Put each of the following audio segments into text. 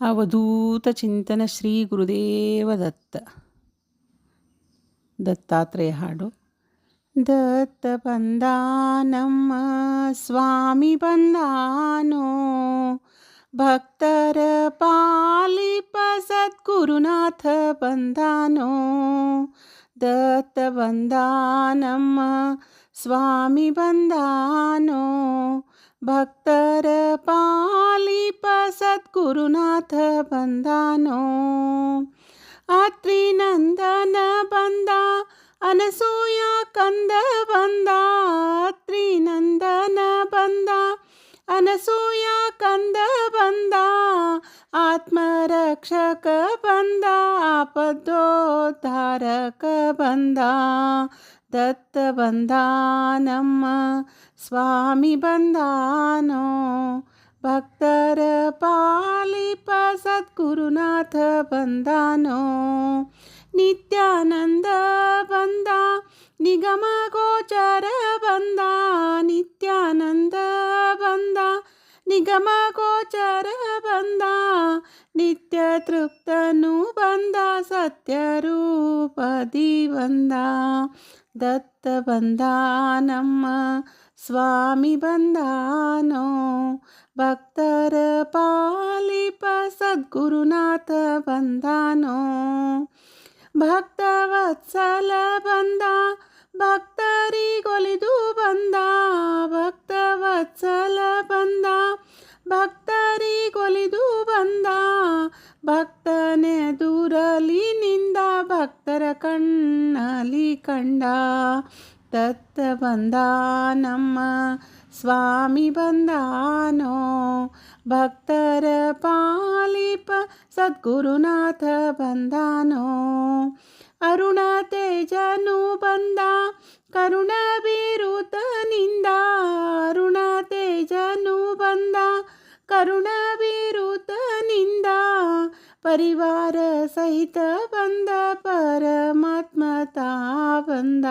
ಅವಧೂತ ಚಿಂತನ ಶ್ರೀ ಗುರುದೇವ ದತ್ತ. ದತ್ತಾತ್ರೇಯ ಹಾಡು. ದತ್ತ ಬಂದ ನಮ್ಮ ಸ್ವಾಮಿ ಬಂದಾನೋ, ಭಕ್ತರ ಪಾಲಿಪ ಸದ್ಗುರುನಾಥ ಬಂದಾನೋ. ದತ್ತ ಬಂದ ನಮ್ಮ ಸ್ವಾಮಿ ಬಂದಾನೋ, ಭಕ್ತರ ಪಾಲಿಪ ಸದ್ಗುರುನಾಥ ಬಂದಾನೋ. ಆತ್ರಿ ನಂದನ ಬಂದ, ಅನಸೂಯ ಕಂದ ಬಂದ. ಆತ್ರಿ ನಂದನ ಬಂದ, ಅನಸೂಯ ಕಂದ ಬಂದ. ಆತ್ಮರಕ್ಷಕ ಬಂದ, ಆಪದೋದ್ಧಾರಕ ಬಂದ. ದತ್ತ ಬಂದ ನಮ್ಮ ಸ್ವಾಮಿ ಬಂದಾನೋ, ಭಕ್ತರ ಪಾಲಿಪ ಸದ್ಗುರುನಾಥ ಬಂದಾನೋ. ನಿತ್ಯಾನಂದ ಬಂದ, ನಿಗಮ ಗೋಚರ ಬಂದ. ನಿತ್ಯಾನಂದ ಬಂದ, ನಿಗಮ ಗೋಚರ ಬಂದ. ನಿತ್ಯ ತೃಪ್ತನು ಬಂದ, ಸತ್ಯರೂಪದಿ ಬಂದ. ದತ್ತ ಬಂದ ನಮ್ಮ ಸ್ವಾಮಿ ಬಂದಾನೋ, ಭಕ್ತರ ಪಾಲಿಪ ಸದ್ಗುರುನಾಥ ಬಂದಾನೋ. ಭಕ್ತವತ್ಸಲ ಬಂದ, ಭಕ್ತರಿಗೊಲಿದು ಬಂದ. ಭಕ್ತವತ್ಸಲ ಬಂದ, ಭಕ್ತರಿಗೊಲಿದು ಬಂದ. ಭಕ್ತನೆದುರಲಿ ನಿಂದ, ಭಕ್ತರ ಕಣ್ಣಲಿ ಕಂಡ. ದತ್ತ ಬಂದ ನಮ್ಮ ಸ್ವಾಮಿ ಬಂದಾನೋ, ಭಕ್ತರ ಪಾಲಿಪ ಸದ್ಗುರುನಾಥ ಬಂದಾನೋ. ಅರುಣ ತೇಜನು ಬಂದ, ಕರುಣ ಬೀರುತನಿಂದ. ಅರುಣ ತೇಜನು ಬಂದ, ಕರುಣ ಬೀರುತನಿಂದ. ಪರಿವಾರ ಸಹಿತ ಬಂದ, ಪರಮಾತ್ಮ ತಾ ಬಂದ.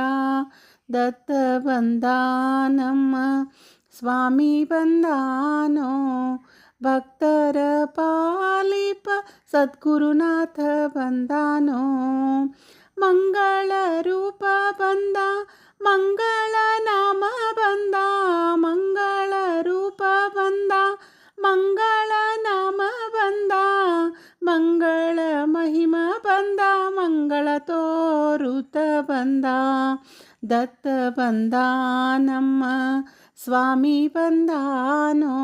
ದತ್ತ ಬಂದ ನಮ್ಮ ಸ್ವಾಮಿ ಬಂದಾನೋ, ಭಕ್ತರ ಪಾಲಿಪ ಸದ್ಗುರುನಾಥ ಬಂದಾನೋ. ಮಂಗಳ ರೂಪ ಬಂದ, ಮಂಗಳ ನಾಮ ಬಂದ. ಮಂಗಳ ರೂಪ ಬಂದ, ಮಂಗಳ ನಾಮ ಬಂದ. ಮಂಗಳ ಮಹಿಮ ಬಂದ, ಮಂಗಳ ತೋರುತ ಬಂದ. ದತ್ತ ಬಂದ ನಮ್ಮ ಸ್ವಾಮಿ ಬಂದಾನೋ,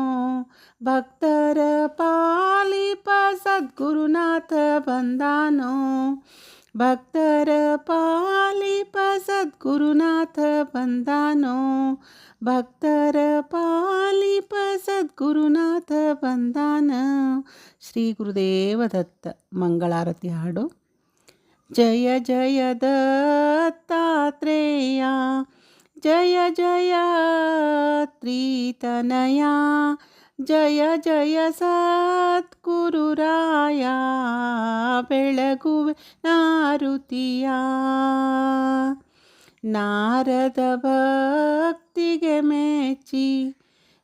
ಭಕ್ತರ ಪಾಲಿಪ ಸದ್ಗುರುನಾಥ ಬಂದಾನೋ. ಭಕ್ತರ ಪಾಲಿಪ ಸದ್ಗುರುನಾಥ ಬಂದಾನೋ, ಭಕ್ತರ ಪಾಲಿಪ ಸದ್ಗುರುನಾಥ ಬಂದಾನ. ಶ್ರೀ ಗುರುದೇವ ದತ್ತ. ಮಂಗಳಾರತಿ ಹಾಡು. ಜಯ ಜಯ ದತ್ತಾತ್ರೇಯ, ಜಯ ಜಯ ತ್ರಿತನಯ. ಜಯ ಜಯ ಸದ್ಗುರುರಾಯ, ಬೆಳಗುವೆ ನಾರುತಿಯ. ನಾರದ ಭಕ್ತಿಗೆ ಮೆಚ್ಚಿ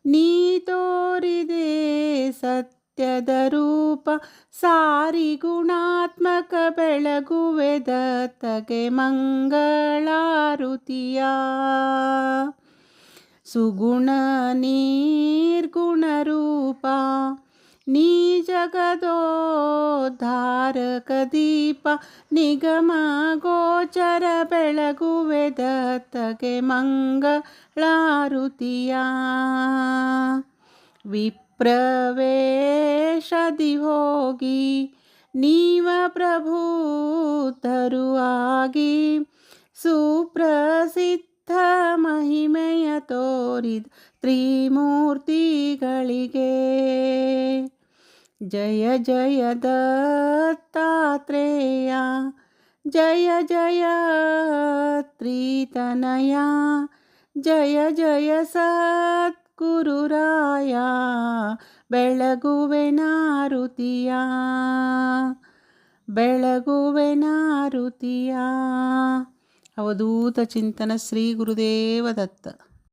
ನೀ ತೋರಿದೆ ಸತ್ಯದ ರೂಪ. ಸಾರಿ ಗುಣಾತ್ಮಕ ಬೆಳಗುವೆ ದತ್ತಗೆ ಮಂಗಳಾರುತಿಯ. ಸುಗುಣ ನಿರ್ಗುಣ ರೂಪ ನೀ ಜಗದೋದ್ಧಾರಕ ದೀಪ. ನಿಗಮ ಗೋಚರ ಬೆಳಗುವೆ ದತ್ತಗೆ ಮಂಗಳಾರುತಿಯ. ವಿಪ್ರವೇಶದಿ ಹೋಗಿ ನೀವ ಪ್ರಭೂತರು ಆಗಿ. ಸುಪ್ರಸಿದ್ಧ ಮಹಿಮೆಯ ತೋರಿದ ತ್ರಿಮೂರ್ತಿಗಳಿಗೆ. ಜಯ ಜಯ ದತ್ತಾತ್ರೇಯ, ಜಯ ಜಯ ತ್ರಿತನಯ. ಜಯ ಜಯ ಸದ್ಗುರುರಾಯ, ಬೆಳಗುವೆ ನಾರುತಿಯ. ಬೆಳಗುವೆ ನಾರುತಿಯ. ಅವಧೂತ ಚಿಂತನ ಶ್ರೀ ಗುರುದೇವ ದತ್ತ.